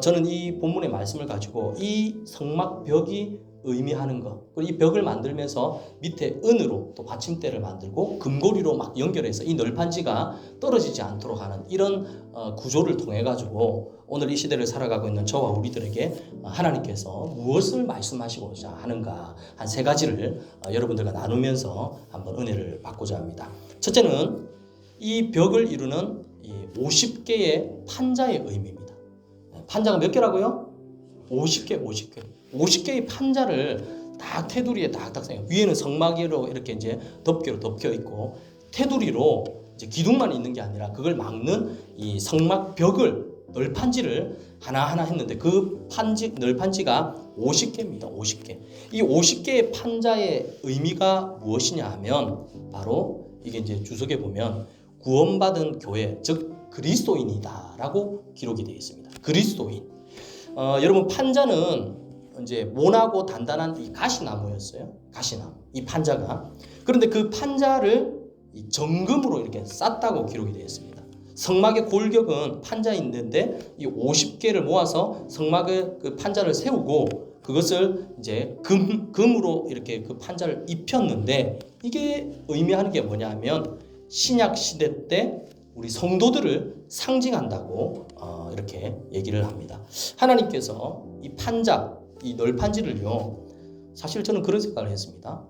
저는 이 본문의 말씀을 가지고 이 성막벽이 의미하는 것, 그리고 이 벽을 만들면서 밑에 은으로 또 받침대를 만들고 금고리로 막 연결해서 이 널판지가 떨어지지 않도록 하는 이런 구조를 통해 가지고 오늘 이 시대를 살아가고 있는 저와 우리들에게 하나님께서 무엇을 말씀하시고자 하는가 한 세 가지를 여러분들과 나누면서 한번 은혜를 받고자 합니다. 첫째는 이 벽을 이루는 이 50개의 판자의 의미입니다. 판자가 몇 개라고요? 50개의 판자를 딱 테두리에 딱딱 세요. 위에는 성막으로 이렇게 이제 덮개로 덮여 있고, 테두리로 이제 기둥만 있는 게 아니라 그걸 막는 이 성막 벽을 널판지를 하나하나 했는데 그 널판지가 50개입니다. 50개. 이 50개의 판자의 의미가 무엇이냐 하면 바로 이게 이제 주석에 보면 구원받은 교회, 즉 그리스도인이다라고 기록이 되어 있습니다. 그리스도인. 여러분 판자는 이제 모나고 단단한 이 가시나무였어요. 가시나무. 이 판자가. 그런데 그 판자를 정금으로 이렇게 쌌다고 기록이 되어 있습니다. 성막의 골격은 판자 있는데 이 50개를 모아서 성막의 그 판자를 세우고 그것을 이제 금으로 이렇게 그 판자를 입혔는데 이게 의미하는 게 뭐냐면 신약 시대 때 우리 성도들을 상징한다고 이렇게 얘기를 합니다. 하나님께서 이 판자, 이 널판지를요, 사실 저는 그런 생각을 했습니다.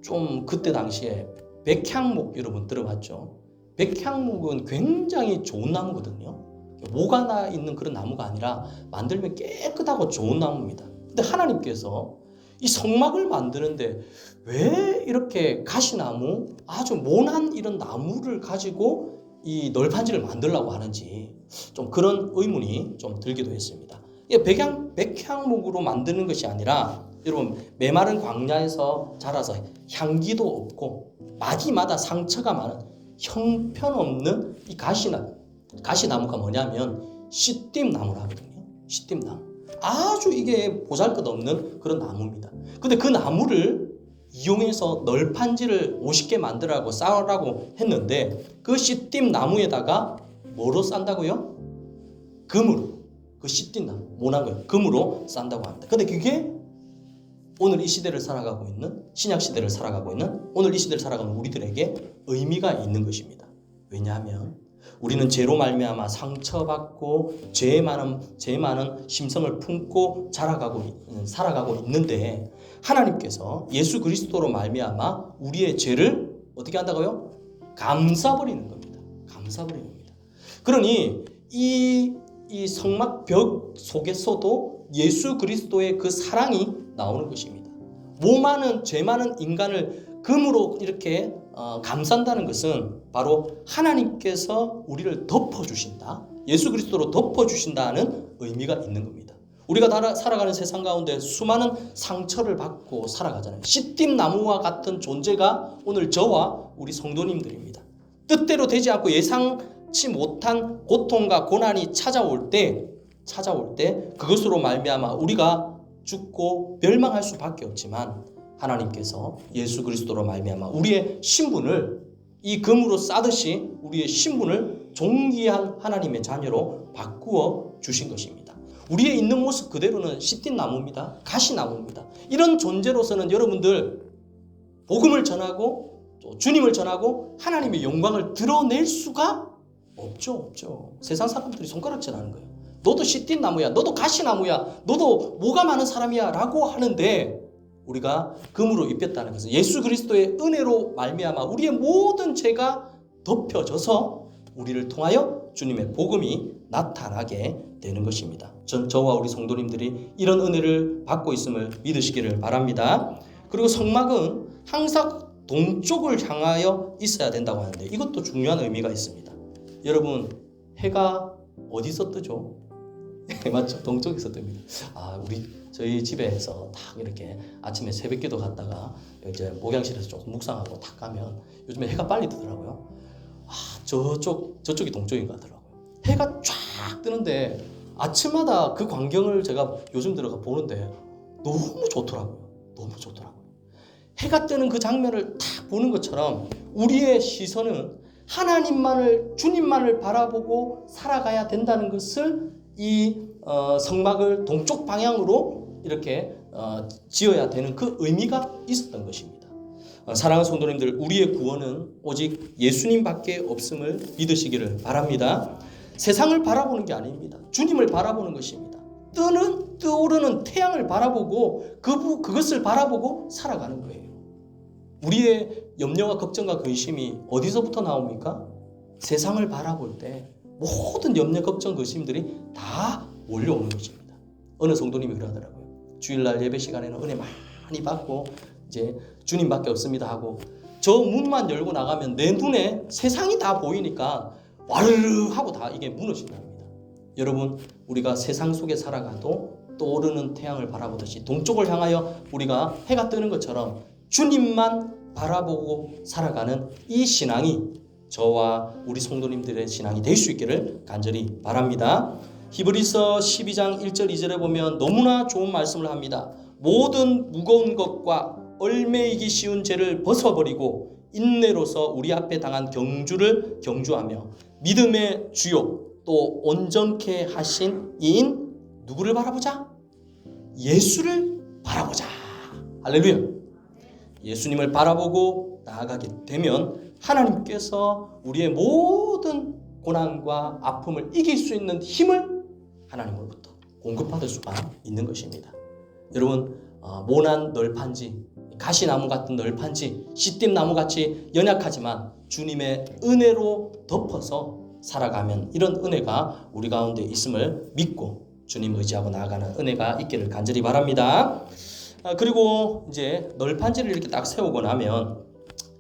좀 그때 당시에 백향목 여러분 들어봤죠? 백향목은 굉장히 좋은 나무거든요. 모가 나 있는 그런 나무가 아니라 만들면 깨끗하고 좋은 나무입니다. 근데 하나님께서 이 성막을 만드는데 왜 이렇게 가시나무, 아주 모난 이런 나무를 가지고 이 널판지를 만들려고 하는지 좀 그런 의문이 좀 들기도 했습니다. 이게 백향목으로 만드는 것이 아니라 여러분 메마른 광야에서 자라서 향기도 없고 마디마다 상처가 많은 형편없는 이 가시나무가 뭐냐면 시띠나무라거든요. 시띠나무. 아주 이게 보잘것없는 그런 나무입니다. 근데 그 나무를 이용해서 널판지를 50개 만들라고 쌓으라고 했는데 그 시띠 나무에다가 뭐로 싼다고요? 금으로. 그 시띠 나무, 모난 거예요. 금으로 싼다고 합니다. 근데 그게 오늘 이 시대를 살아가고 있는, 신약 시대를 살아가고 있는, 오늘 이 시대를 살아가는 우리들에게 의미가 있는 것입니다. 왜냐하면 우리는 죄로 말미암아 상처받고 죄 많은 심성을 품고 살아가고 있는데 하나님께서 예수 그리스도로 말미암아 우리의 죄를 어떻게 한다고요? 감싸버리는 겁니다. 감싸버리는 겁니다. 그러니 이 성막벽 속에서도 예수 그리스도의 그 사랑이 나오는 것입니다. 죄 많은 인간을 금으로 이렇게 감싼다는 것은 바로 하나님께서 우리를 덮어주신다. 예수 그리스도로 덮어주신다는 의미가 있는 겁니다. 우리가 살아가는 세상 가운데 수많은 상처를 받고 살아가잖아요. 시띠나무와 같은 존재가 오늘 저와 우리 성도님들입니다. 뜻대로 되지 않고 예상치 못한 고통과 고난이 찾아올 때 그것으로 말미암아 우리가 죽고 멸망할 수밖에 없지만 하나님께서 예수 그리스도로 말미암아 우리의 신분을 이 금으로 싸듯이 우리의 신분을 존귀한 하나님의 자녀로 바꾸어 주신 것입니다. 우리의 있는 모습 그대로는 시띠나무입니다. 가시나무입니다. 이런 존재로서는 여러분들 복음을 전하고 또 주님을 전하고 하나님의 영광을 드러낼 수가 없죠. 세상 사람들이 손가락질 하는 거예요. 너도 시띠나무야, 너도 가시나무야, 너도 뭐가 많은 사람이야 라고 하는데 우리가 금으로 입혔다는 것은 예수 그리스도의 은혜로 말미암아 우리의 모든 죄가 덮여져서 우리를 통하여 주님의 복음이 나타나게 되는 것입니다. 저와 우리 성도님들이 이런 은혜를 받고 있음을 믿으시기를 바랍니다. 그리고 성막은 항상 동쪽을 향하여 있어야 된다고 하는데 이것도 중요한 의미가 있습니다. 여러분 해가 어디서 뜨죠? 맞죠? 동쪽에서 뜹니다. 저희 집에서 딱 이렇게 아침에 새벽기도 갔다가 이제 목양실에서 조금 묵상하고 딱 가면 요즘에 해가 빨리 뜨더라고요. 저쪽이 동쪽인 것 같더라고요. 해가 쫙 뜨는데 아침마다 그 광경을 제가 요즘 들어가 보는데 너무 좋더라고요. 해가 뜨는 그 장면을 딱 보는 것처럼 우리의 시선은 주님만을 바라보고 살아가야 된다는 것을 이 성막을 동쪽 방향으로 이렇게 지어야 되는 그 의미가 있었던 것입니다. 사랑하는 성도님들, 우리의 구원은 오직 예수님밖에 없음을 믿으시기를 바랍니다. 세상을 바라보는 게 아닙니다. 주님을 바라보는 것입니다. 떠오르는 태양을 바라보고 그것을 바라보고 살아가는 거예요. 우리의 염려와 걱정과 근심이 어디서부터 나옵니까? 세상을 바라볼 때 모든 염려, 걱정, 근심들이 다 몰려오는 것입니다. 어느 성도님이 그러더라고요. 주일날 예배 시간에는 은혜 많이 받고 이제 주님밖에 없습니다 하고 저 문만 열고 나가면 내 눈에 세상이 다 보이니까 와르르 하고 다 이게 무너진답니다. 여러분, 우리가 세상 속에 살아가도 떠오르는 태양을 바라보듯이 동쪽을 향하여 우리가 해가 뜨는 것처럼 주님만 바라보고 살아가는 이 신앙이 저와 우리 성도님들의 신앙이 될 수 있기를 간절히 바랍니다. 히브리서 12장 1절 2절에 보면 너무나 좋은 말씀을 합니다. 모든 무거운 것과 얽매이기 쉬운 죄를 벗어버리고 인내로서 우리 앞에 당한 경주를 경주하며 믿음의 주요 또 온전케 하신 이인 누구를 바라보자? 예수를 바라보자. 할렐루야. 예수님을 바라보고 나아가게 되면 하나님께서 우리의 모든 고난과 아픔을 이길 수 있는 힘을 하나님으로부터 공급받을 수가 있는 것입니다. 여러분, 모난 널판지, 가시나무 같은 널판지, 시띠나무같이 연약하지만 주님의 은혜로 덮어서 살아가면 이런 은혜가 우리 가운데 있음을 믿고 주님 의지하고 나아가는 은혜가 있기를 간절히 바랍니다. 그리고 이제 널판지를 이렇게 딱 세우고 나면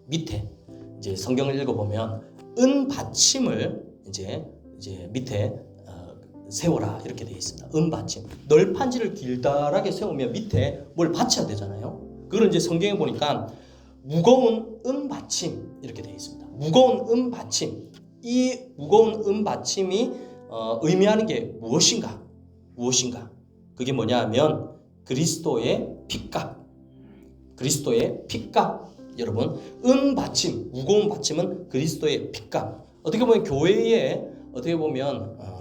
밑에 이제 성경을 읽어보면 은 받침을 이제 밑에 세워라 이렇게 되어 있습니다. 은 받침. 널판지를 길다랗게 세우면 밑에 뭘 받쳐야 되잖아요. 그걸 이제 성경에 보니까 무거운 은 받침 이렇게 되어 있습니다. 무거운 은 받침. 이 무거운 은 받침이 의미하는 게 무엇인가? 그게 뭐냐 하면 그리스도의 핏값. 그리스도의 핏값. 여러분, 은 받침, 무거운 받침은 그리스도의 핏값. 어떻게 보면 교회의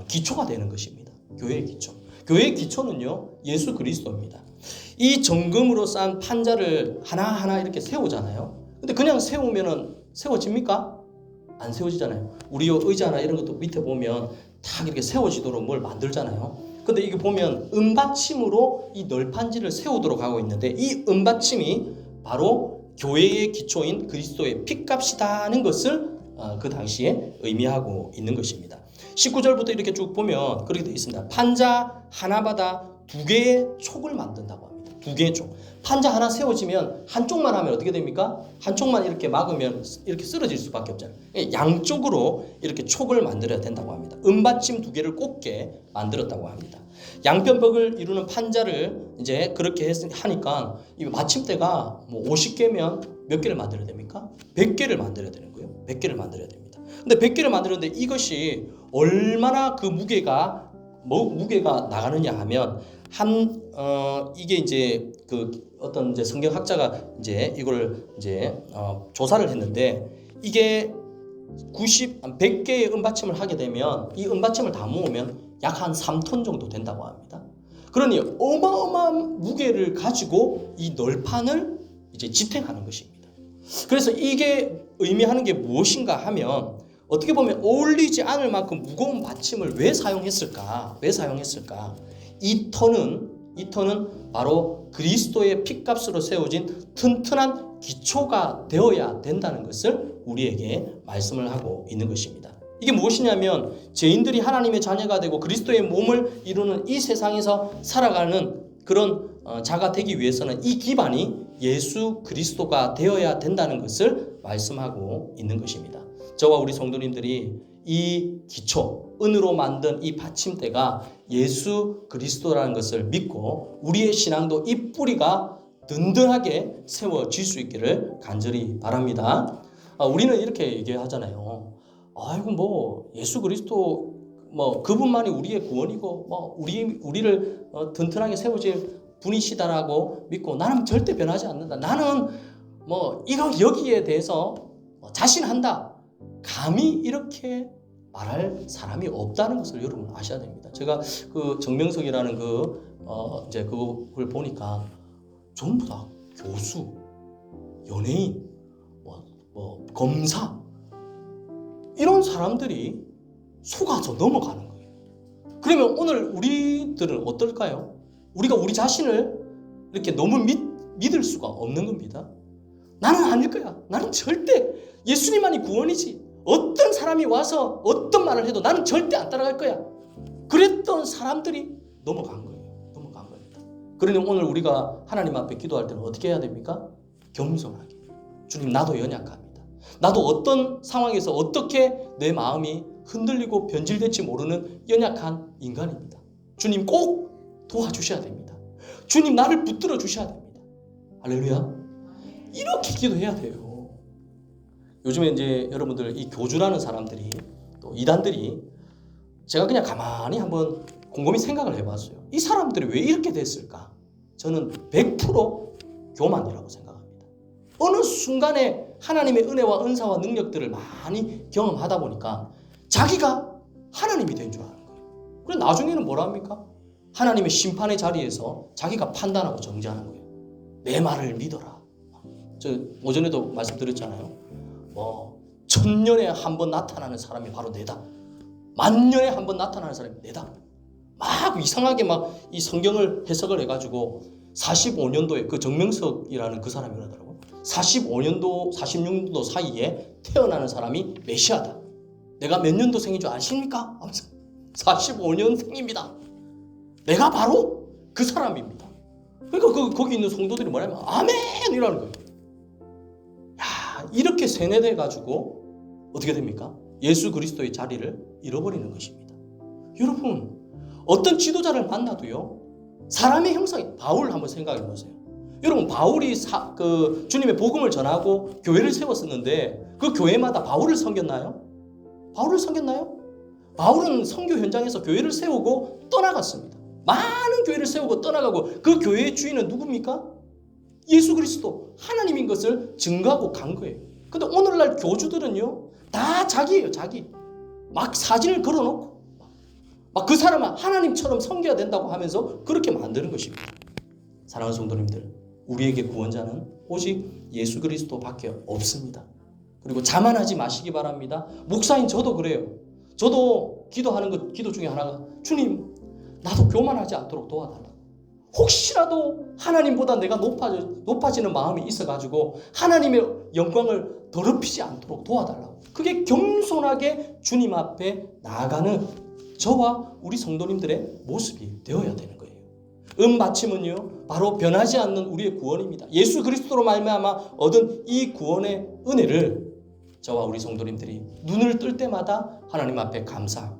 기초가 되는 것입니다. 교회의 기초. 교회의 기초는요, 예수 그리스도입니다. 이 정금으로 싼 판자를 하나하나 이렇게 세우잖아요. 근데 그냥 세우면은 세워집니까? 안 세워지잖아요. 우리 의자나 이런 것도 밑에 보면 탁 이렇게 세워지도록 뭘 만들잖아요. 근데 이게 보면 은받침으로 이 널판지를 세우도록 하고 있는데 이 은받침이 바로 교회의 기초인 그리스도의 핏값이다는 것을 그 당시에 의미하고 있는 것입니다. 19절부터 이렇게 쭉 보면 그렇게 되어 있습니다. 판자 하나마다 2개의 촉을 만든다고 합니다. 2개의 촉. 판자 하나 세워지면 한쪽만 하면 어떻게 됩니까? 한쪽만 이렇게 막으면 이렇게 쓰러질 수밖에 없잖아요. 양쪽으로 이렇게 촉을 만들어야 된다고 합니다. 은받침 2개를 꽂게 만들었다고 합니다. 양편벽을 이루는 판자를 이제 그렇게 하니까 이 마침대가 뭐 50개면 몇 개를 만들어야 됩니까? 100개를 만들어야 되는 거예요. 100개를 만들어야 됩니다. 근데 100개를 만들었는데 이것이 얼마나 그 무게가 나가느냐 하면 이게 이제 어떤 이제 성경학자가 이제 이걸 이제 조사를 했는데 이게 100개의 은받침을 하게 되면 이 은받침을 다 모으면 약 한 3톤 정도 된다고 합니다. 그러니 어마어마한 무게를 가지고 이 널판을 이제 지탱하는 것입니다. 그래서 이게 의미하는 게 무엇인가 하면 어떻게 보면 어울리지 않을 만큼 무거운 받침을 왜 사용했을까? 이 터는 바로 그리스도의 핏값으로 세워진 튼튼한 기초가 되어야 된다는 것을 우리에게 말씀을 하고 있는 것입니다. 이게 무엇이냐면 죄인들이 하나님의 자녀가 되고 그리스도의 몸을 이루는 이 세상에서 살아가는 그런 자가 되기 위해서는 이 기반이 예수 그리스도가 되어야 된다는 것을 말씀하고 있는 것입니다. 저와 우리 성도님들이 이 기초, 은으로 만든 이 받침대가 예수 그리스도라는 것을 믿고 우리의 신앙도 이 뿌리가 든든하게 세워질 수 있기를 간절히 바랍니다. 우리는 이렇게 얘기하잖아요. 아이고 뭐 예수 그리스도 뭐 그분만이 우리의 구원이고 뭐 우리를 든든하게 세워질 분이시다라고 믿고 나는 절대 변하지 않는다. 나는 뭐 여기에 대해서 자신한다. 감히 이렇게 말할 사람이 없다는 것을 여러분 아셔야 됩니다. 제가 그 정명석이라는 이제 그걸 보니까 전부 다 교수, 연예인, 검사 이런 사람들이 속아서 넘어가는 거예요. 그러면 오늘 우리들은 어떨까요? 우리가 우리 자신을 이렇게 너무 믿을 수가 없는 겁니다. 나는 아닐 거야. 나는 절대 예수님만이 구원이지. 어떤 사람이 와서 어떤 말을 해도 나는 절대 안 따라갈 거야. 그랬던 사람들이 넘어간 거예요. 넘어간 겁니다. 그러니 오늘 우리가 하나님 앞에 기도할 때는 어떻게 해야 됩니까? 겸손하게. 주님, 나도 연약합니다. 나도 어떤 상황에서 어떻게 내 마음이 흔들리고 변질될지 모르는 연약한 인간입니다. 주님 꼭 도와주셔야 됩니다. 주님 나를 붙들어 주셔야 됩니다. 할렐루야. 이렇게 기도해야 돼요. 요즘에 이제 여러분들 이 교주라는 사람들이 또 이단들이 제가 그냥 가만히 한번 곰곰이 생각을 해봤어요. 이 사람들이 왜 이렇게 됐을까? 저는 100% 교만이라고 생각합니다. 어느 순간에 하나님의 은혜와 은사와 능력들을 많이 경험하다 보니까 자기가 하나님이 된 줄 아는 거예요. 그래서 나중에는 뭐라 합니까? 하나님의 심판의 자리에서 자기가 판단하고 정죄하는 거예요. 내 말을 믿어라. 저 오전에도 말씀드렸잖아요. 1000년에 한 번 나타나는 사람이 바로 내다. 10,000년에 한 번 나타나는 사람이 내다. 막 이상하게 막 이 성경을 해석을 해가지고 45년도에 그 정명석이라는 그 사람이 그러더라고. 45년도 46년도 사이에 태어나는 사람이 메시아다. 내가 몇 년도생인 줄 아십니까? 45년생입니다. 내가 바로 그 사람입니다. 그러니까 거기 있는 성도들이 뭐냐면 아멘 이라는 거예요. 야, 이렇게 세뇌돼 가지고 어떻게 됩니까? 예수 그리스도의 자리를 잃어버리는 것입니다. 여러분, 어떤 지도자를 만나도요, 사람의 형상이, 바울 한번 생각해 보세요. 여러분, 바울이 주님의 복음을 전하고 교회를 세웠었는데 그 교회마다 바울을 섬겼나요? 바울을 섬겼나요? 바울은 선교 현장에서 교회를 세우고 떠나갔습니다. 많은 교회를 세우고 떠나가고 그 교회의 주인은 누굽니까? 예수 그리스도 하나님인 것을 증거하고 간 거예요. 근데 오늘날 교주들은요, 다 자기예요. 자기. 막 사진을 걸어놓고 막 그 사람은 하나님처럼 섬겨야 된다고 하면서 그렇게 만드는 것입니다. 사랑하는 성도님들, 우리에게 구원자는 오직 예수 그리스도밖에 없습니다. 그리고 자만하지 마시기 바랍니다. 목사인 저도 그래요. 저도 기도하는 기도 중에 하나가 주님, 나도 교만하지 않도록 도와달라. 혹시라도 하나님보다 내가 높아지는 마음이 있어가지고 하나님의 영광을 더럽히지 않도록 도와달라고. 그게 겸손하게 주님 앞에 나아가는 저와 우리 성도님들의 모습이 되어야 되는 거예요. 받침은요, 바로 변하지 않는 우리의 구원입니다. 예수 그리스도로 말미암아 얻은 이 구원의 은혜를 저와 우리 성도님들이 눈을 뜰 때마다 하나님 앞에 감사,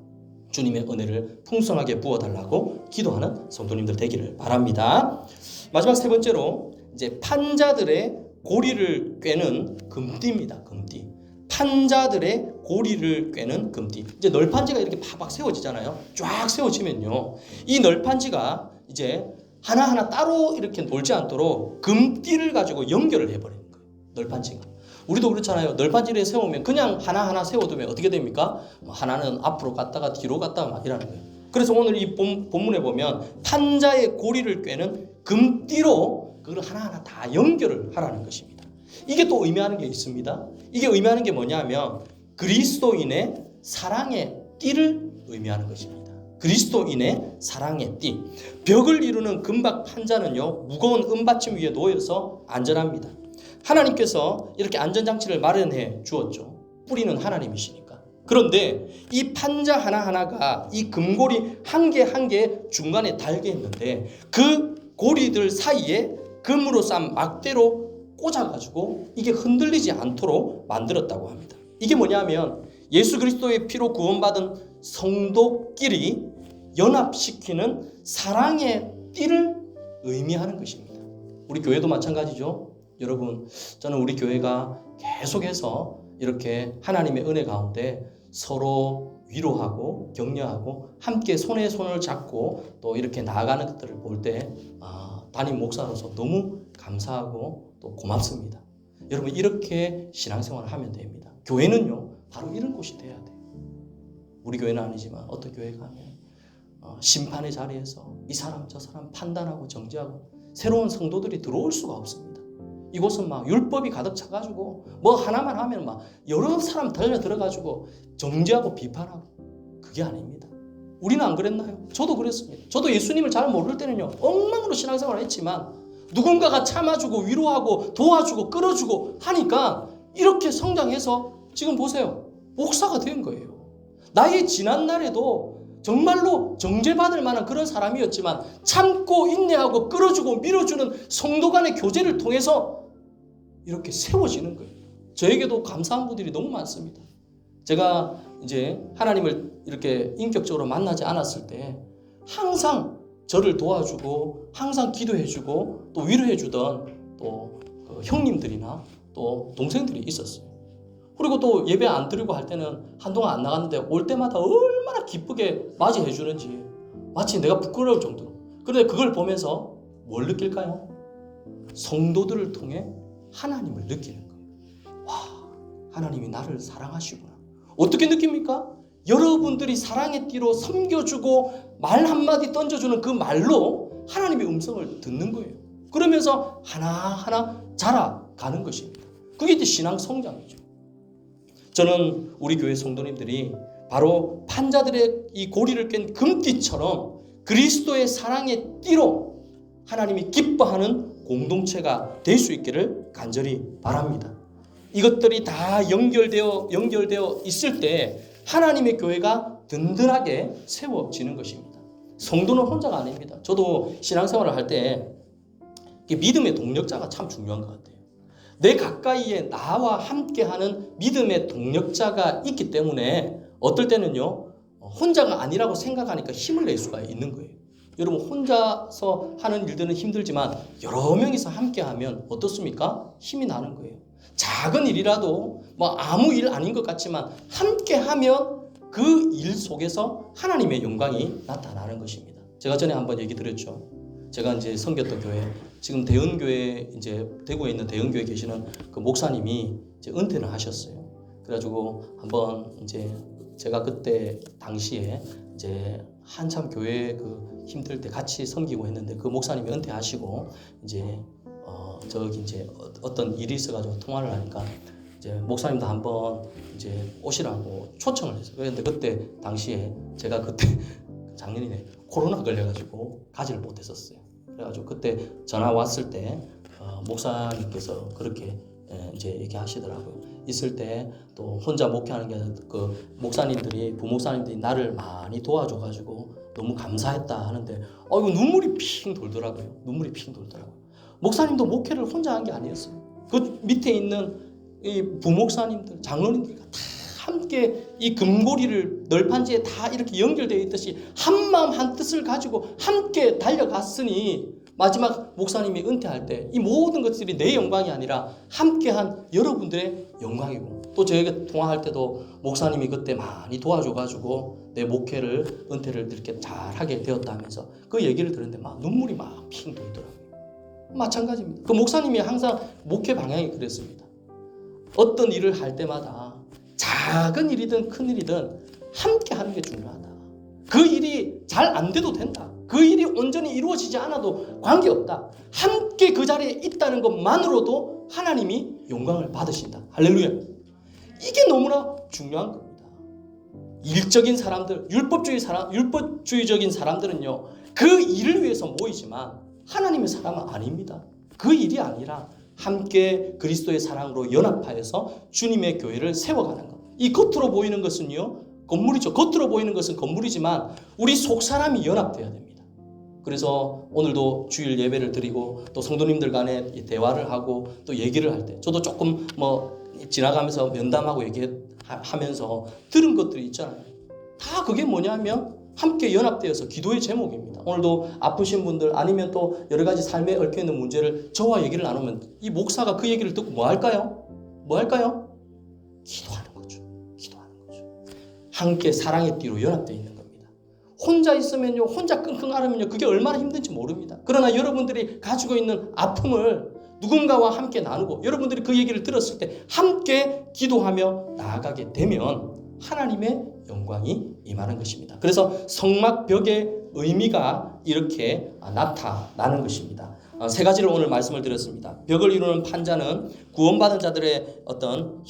주님의 은혜를 풍성하게 부어달라고 기도하는 성도님들 되기를 바랍니다. 마지막 세 번째로 이제 판자들의 고리를 꿰는 금띠입니다. 금띠. 판자들의 고리를 꿰는 금띠. 이제 널판지가 이렇게 팍팍 세워지잖아요. 쫙 세워지면요, 이 널판지가 이제 하나하나 따로 이렇게 놀지 않도록 금띠를 가지고 연결을 해버리는 거예요. 널판지가. 우리도 그렇잖아요. 널판지를 세우면 그냥 하나하나 세워두면 어떻게 됩니까? 하나는 앞으로 갔다가 뒤로 갔다가 막 이러는 거예요. 그래서 오늘 이 본문에 보면 판자의 고리를 꿰는 금띠로 그걸 하나하나 다 연결을 하라는 것입니다. 이게 또 의미하는 게 있습니다. 이게 의미하는 게 뭐냐면 그리스도인의 사랑의 띠를 의미하는 것입니다. 그리스도인의 사랑의 띠. 벽을 이루는 금박 판자는요, 무거운 은받침 위에 놓여서 안전합니다. 하나님께서 이렇게 안전장치를 마련해 주었죠. 뿌리는 하나님이시니까. 그런데 이 판자 하나하나가 이 금고리 한 개 한 개 중간에 달게 했는데 그 고리들 사이에 금으로 싼 막대로 꽂아가지고 이게 흔들리지 않도록 만들었다고 합니다. 이게 뭐냐면 예수 그리스도의 피로 구원받은 성도끼리 연합시키는 사랑의 띠를 의미하는 것입니다. 우리 교회도 마찬가지죠. 여러분, 저는 우리 교회가 계속해서 이렇게 하나님의 은혜 가운데 서로 위로하고 격려하고 함께 손에 손을 잡고 또 이렇게 나아가는 것들을 볼 때 담임 목사로서 너무 감사하고 또 고맙습니다. 여러분, 이렇게 신앙생활을 하면 됩니다. 교회는요, 바로 이런 곳이 돼야 돼요. 우리 교회는 아니지만 어떤 교회 가면 심판의 자리에서 이 사람 저 사람 판단하고 정죄하고 새로운 성도들이 들어올 수가 없습니다. 이곳은 막 율법이 가득 차가지고 뭐 하나만 하면 막 여러 사람 달려 들어가지고 정죄하고 비판하고, 그게 아닙니다. 우리는 안 그랬나요? 저도 그랬습니다. 저도 예수님을 잘 모를 때는요, 엉망으로 신앙생활을 했지만 누군가가 참아주고 위로하고 도와주고 끌어주고 하니까 이렇게 성장해서 지금 보세요, 목사가 된 거예요. 나의 지난 날에도 정말로 정죄받을 만한 그런 사람이었지만 참고 인내하고 끌어주고 밀어주는 성도 간의 교제를 통해서 이렇게 세워지는 거예요. 저에게도 감사한 분들이 너무 많습니다. 제가 이제 하나님을 이렇게 인격적으로 만나지 않았을 때 항상 저를 도와주고 항상 기도해주고 또 위로해주던 또 그 형님들이나 또 동생들이 있었어요. 그리고 또 예배 안 드리고 할 때는 한동안 안 나갔는데 올 때마다 얼마나 기쁘게 맞이해 주는지 마치 내가 부끄러울 정도로. 그런데 그걸 보면서 뭘 느낄까요? 성도들을 통해 하나님을 느끼는 거예요. 와, 하나님이 나를 사랑하시구나. 어떻게 느낍니까? 여러분들이 사랑의 띠로 섬겨주고 말 한마디 던져주는 그 말로 하나님의 음성을 듣는 거예요. 그러면서 하나하나 자라가는 것입니다. 그게 이제 신앙 성장이죠. 저는 우리 교회 성도님들이 바로 판자들의 이 고리를 깬 금띠처럼 그리스도의 사랑의 띠로 하나님이 기뻐하는 공동체가 될 수 있기를 간절히 바랍니다. 이것들이 다 연결되어 있을 때 하나님의 교회가 든든하게 세워지는 것입니다. 성도는 혼자가 아닙니다. 저도 신앙생활을 할 때 믿음의 동력자가 참 중요한 것 같아요. 내 가까이에 나와 함께하는 믿음의 동력자가 있기 때문에 어떨 때는요, 혼자가 아니라고 생각하니까 힘을 낼 수가 있는 거예요. 여러분, 혼자서 하는 일들은 힘들지만 여러 명이서 함께하면 어떻습니까? 힘이 나는 거예요. 작은 일이라도 뭐 아무 일 아닌 것 같지만 함께하면 그 일 속에서 하나님의 영광이 나타나는 것입니다. 제가 전에 한번 얘기 드렸죠. 제가 이제 섬겼던 교회, 지금 대은교회, 이제 대구에 있는 대은교회 계시는 그 목사님이 이제 은퇴를 하셨어요. 그래가지고 한번 이제 제가 그때 당시에 이제 한참 교회 그 힘들 때 같이 섬기고 했는데 그 목사님이 은퇴하시고 이제 저기 이제 어떤 일이 있어가지고 통화를 하니까 이제 목사님도 한번 이제 오시라고 초청을 했어요. 그런데 그때 당시에 제가 그때 작년이네 코로나 걸려가지고 가지를 못했었어요. 그래가지고 그때 전화 왔을 때 목사님께서 그렇게 이제 얘기하시더라고요. 있을 때 또 혼자 목회하는 게 아니라 그 목사님들이 부목사님들이 나를 많이 도와줘가지고 너무 감사했다 하는데 이거 눈물이 핑 돌더라고요. 눈물이 핑 돌더라고요. 목사님도 목회를 혼자 한 게 아니었어요. 그 밑에 있는 이 부목사님들, 장로님들과 다 함께 이 금고리를 널판지에 다 이렇게 연결되어 있듯이 한 마음 한 뜻을 가지고 함께 달려갔으니 마지막 목사님이 은퇴할 때 이 모든 것들이 내 영광이 아니라 함께한 여러분들의 영광이고, 또 저에게 통화할 때도 목사님이 그때 많이 도와줘가지고 내 목회를 은퇴를 이렇게 잘하게 되었다면서 그 얘기를 들었는데 막 눈물이 막 핑 돌더라고요. 마찬가지입니다. 그 목사님이 항상 목회 방향이 그랬습니다. 어떤 일을 할 때마다 작은 일이든 큰 일이든 함께 하는 게 중요하다. 그 일이 잘 안 돼도 된다. 그 일이 온전히 이루어지지 않아도 관계없다. 함께 그 자리에 있다는 것만으로도 하나님이 영광을 받으신다. 할렐루야. 이게 너무나 중요한 겁니다. 일적인 사람들, 율법주의적인 사람들은요, 그 일을 위해서 모이지만 하나님의 사람은 아닙니다. 그 일이 아니라 함께 그리스도의 사랑으로 연합하여서 주님의 교회를 세워가는 것. 이 겉으로 보이는 것은요, 건물이죠. 겉으로 보이는 것은 건물이지만 우리 속 사람이 연합돼야 됩니다. 그래서 오늘도 주일 예배를 드리고 또 성도님들 간에 대화를 하고 또 얘기를 할 때 저도 조금 뭐 지나가면서 면담하고 얘기하면서 들은 것들이 있잖아요. 다 그게 뭐냐면 함께 연합되어서 기도의 제목입니다. 오늘도 아프신 분들 아니면 또 여러 가지 삶에 얽혀있는 문제를 저와 얘기를 나누면 이 목사가 그 얘기를 듣고 뭐 할까요? 뭐 할까요? 기도하는 거죠. 기도하는 거죠. 함께 사랑의 띠로 연합되어 있는 겁니다. 혼자 있으면요, 혼자 끙끙 앓으면요, 그게 얼마나 힘든지 모릅니다. 그러나 여러분들이 가지고 있는 아픔을 누군가와 함께 나누고 여러분들이 그 얘기를 들었을 때 함께 기도하며 나아가게 되면 하나님의 영광이 임하는 것입니다. 그래서 성막벽의 의미가 이렇게 나타나는 것입니다. 세 가지를 오늘 말씀을 드렸습니다. 벽을 이루는 판자는 구원받은 자들의 어떤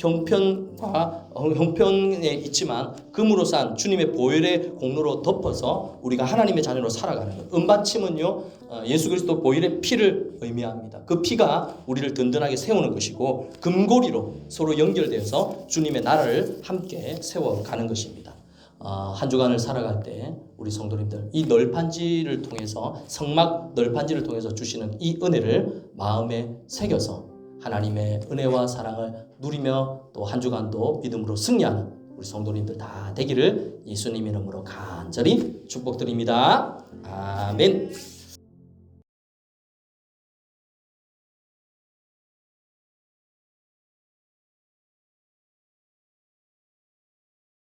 형편에 있지만 금으로 싼 주님의 보혈의 공로로 덮어서 우리가 하나님의 자녀로 살아가는 것. 은받침은요, 예수 그리스도 보혈의 피를 의미합니다. 그 피가 우리를 든든하게 세우는 것이고 금고리로 서로 연결되어서 주님의 나라를 함께 세워가는 것입니다. 한 주간을 살아갈 때 우리 성도님들 이 널판지를 통해서 성막 널판지를 통해서 주시는 이 은혜를 마음에 새겨서 하나님의 은혜와 사랑을 누리며 또 한 주간도 믿음으로 승리하는 우리 성도님들 다 되기를 예수님 이름으로 간절히 축복드립니다. 아멘.